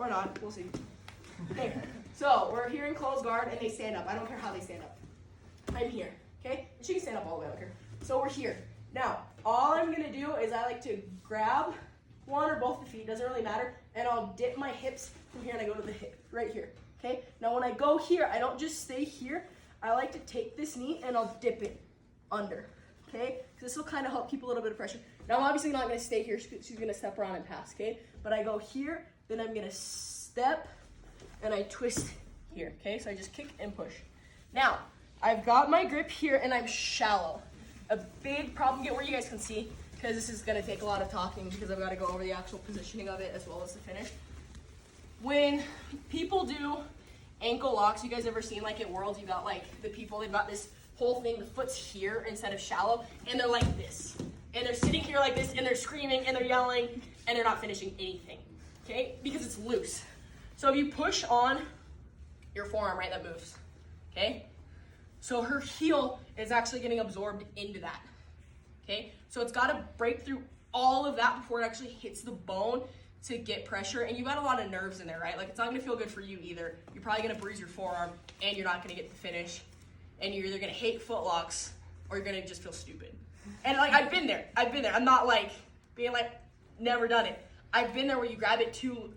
or not, we'll see. Okay, so we're here in closed guard and they stand up. I don't care how they stand up. I'm here, okay? And she can stand up all the way, I don't care. So we're here. Now, all I'm gonna do is I like to grab one or both the feet, doesn't really matter, and I'll dip my hips from here and I go to the hip, right here, okay? Now when I go here, I don't just stay here. I like to take this knee and I'll dip it under, okay? This will kind of help keep a little bit of pressure. Now I'm obviously not gonna stay here, she's gonna step around and pass, okay? But I go here, then I'm gonna step, and I twist here, okay? So I just kick and push. Now, I've got my grip here and I'm shallow. A big problem, get where you guys can see, because this is gonna take a lot of talking because I've gotta go over the actual positioning of it as well as the finish. When people do ankle locks, you guys ever seen like at Worlds, you got like the people, they've got this whole thing, the foot's here instead of shallow, and they're like this. And they're sitting here like this, and they're screaming, and they're yelling, and they're not finishing anything, okay? Because it's loose. So if you push on your forearm, right, that moves, okay? So her heel is actually getting absorbed into that, okay? So it's gotta break through all of that before it actually hits the bone to get pressure, and you got a lot of nerves in there, right? Like, it's not gonna feel good for you either. You're probably gonna bruise your forearm, and you're not gonna get the finish, and you're either gonna hate footlocks, or you're gonna just feel stupid. And like, I've been there. I'm not like, being like, never done it. I've been there where you grab it too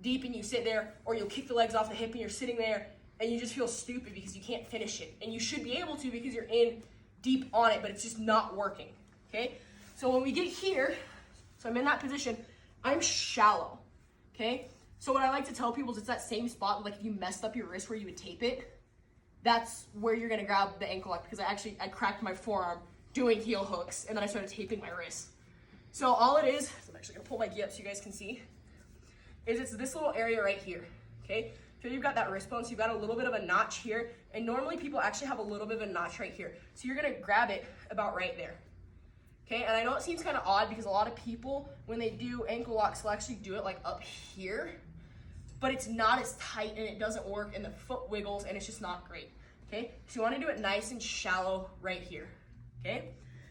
deep and you sit there, or you'll kick the legs off the hip and you're sitting there, and you just feel stupid because you can't finish it. And you should be able to because you're in deep on it, but it's just not working, okay? So when we get here, so I'm in that position, I'm shallow, okay? So what I like to tell people is it's that same spot, like if you messed up your wrist where you would tape it, that's where you're gonna grab the ankle lock, because I cracked my forearm doing heel hooks, and then I started taping my wrist. So all it is I'm actually gonna pull my gi up so you guys can see, is it's this little area right here, okay? So you've got that wrist bone, so you've got a little bit of a notch here, and normally people actually have a little bit of a notch right here. So you're gonna grab it about right there, okay? And I know it seems kind of odd because a lot of people, when they do ankle locks, will actually do it like up here, but it's not as tight and it doesn't work, and the foot wiggles and it's just not great, okay? So you wanna do it nice and shallow right here, okay?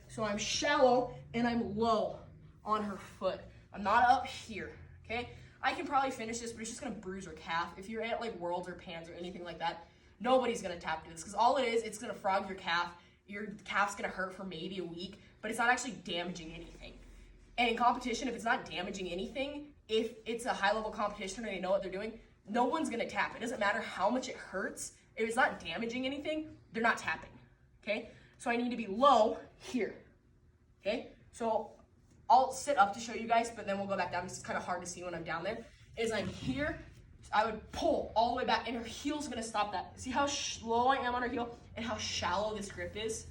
So I'm shallow and I'm low on her foot. I'm not up here, okay? I can probably finish this, but it's just gonna bruise her calf. If you're at like Worlds or Pans or anything like that, nobody's gonna tap to this, because all it is, it's gonna frog your calf. Your calf's gonna hurt for maybe a week, but it's not actually damaging anything. And in competition, if it's not damaging anything, if it's a high-level competition and they know what they're doing, no one's gonna tap. It doesn't matter how much it hurts. If it's not damaging anything, they're not tapping, okay? So I need to be low here, okay? So I'll sit up to show you guys, but then we'll go back down because it's kind of hard to see when I'm down there. Is I'm here, so I would pull all the way back, and her heel's gonna stop that. See how low I am on her heel and how shallow this grip is?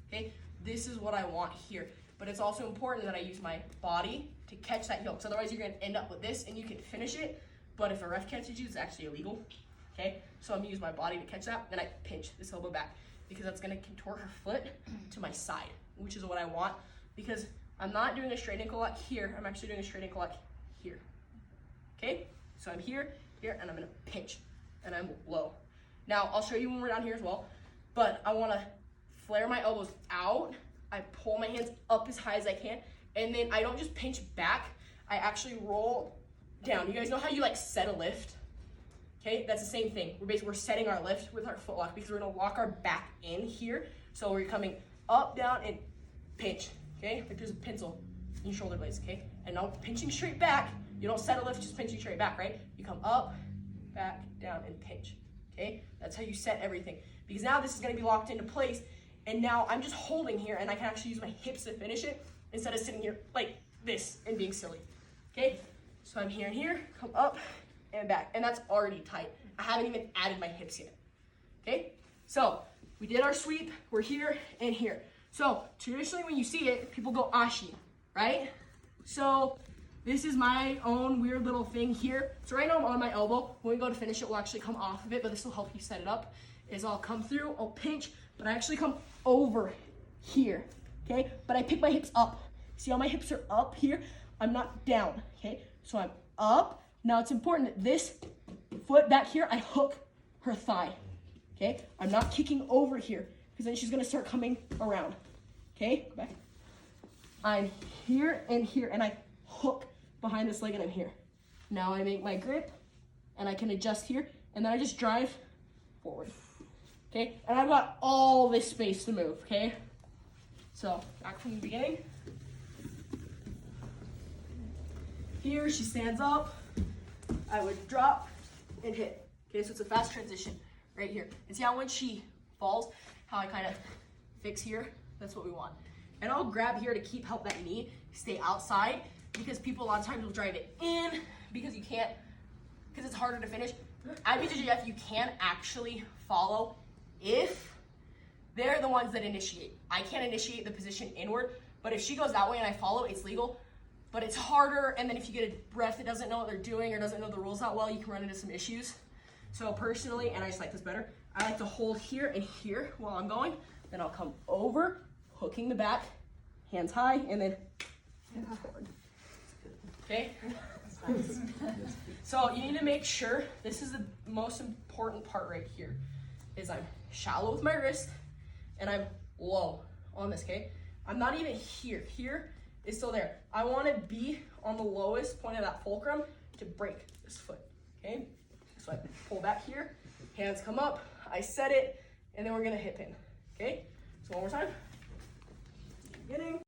Okay, this is what I want here. But it's also important that I use my body to catch that heel, because otherwise you're gonna end up with this, and you can finish it, but if a ref catches you, it's actually illegal, okay? So I'm gonna use my body to catch that, and I pinch this elbow back, because that's gonna contort her foot to my side, which is what I want, because I'm not doing a straight ankle lock here, I'm actually doing a straight ankle lock here, okay? So I'm here, and I'm gonna pinch, and I'm low. Now, I'll show you when we're down here as well, but I wanna flare my elbows out, I pull my hands up as high as I can, and then I don't just pinch back, I actually roll down. You guys know how you like set a lift? Okay, that's the same thing. We're setting our lift with our foot lock, because we're gonna lock our back in here, so we're coming up, down, and pinch. Okay, like there's a pencil in your shoulder blades, okay? And now pinching straight back, you don't set a lift, just pinching straight back, right? You come up, back, down, and pinch, okay? That's how you set everything. Because now this is gonna be locked into place, and now I'm just holding here, and I can actually use my hips to finish it, instead of sitting here like this and being silly, okay? So I'm here and here, come up, and back, and that's already tight. I haven't even added my hips yet, okay? So we did our sweep, we're here and here. So traditionally when you see it, people go ashi, right? So this is my own weird little thing here. So right now I'm on my elbow. When we go to finish it, we'll actually come off of it, but this will help you set it up. Is I'll come through, I'll pinch, but I actually come over here, okay? But I pick my hips up. See how my hips are up here? I'm not down, okay? So I'm up. Now it's important that this foot back here, I hook her thigh, okay? I'm not kicking over here, because then she's gonna start coming around, okay? Back. I'm here, and I hook behind this leg, and I'm here. Now I make my grip, and I can adjust here, and then I just drive forward. Okay, and I've got all this space to move, okay? So, back from the beginning. Here, she stands up. I would drop and hit. Okay, so it's a fast transition right here. And see how when she falls, how I kind of fix here? That's what we want. And I'll grab here to help that knee stay outside, because people a lot of times will drive it in because you can't, because it's harder to finish. IBJJF, you can actually follow if they're the ones that initiate. I can't initiate the position inward, but if she goes that way and I follow, it's legal. But it's harder, and then if you get a ref that doesn't know what they're doing or doesn't know the rules that well, you can run into some issues. So personally, and I just like this better, I like to hold here and here while I'm going. Then I'll come over, hooking the back, hands high, and then forward. Okay? So you need to make sure, this is the most important part right here, is I'm shallow with my wrist and I'm low on this, okay? I'm not even here. Here is still there. I want to be on the lowest point of that fulcrum to break this foot, okay? So I pull back here, hands come up, I set it, and then we're gonna hip in, okay? So one more time. Beginning.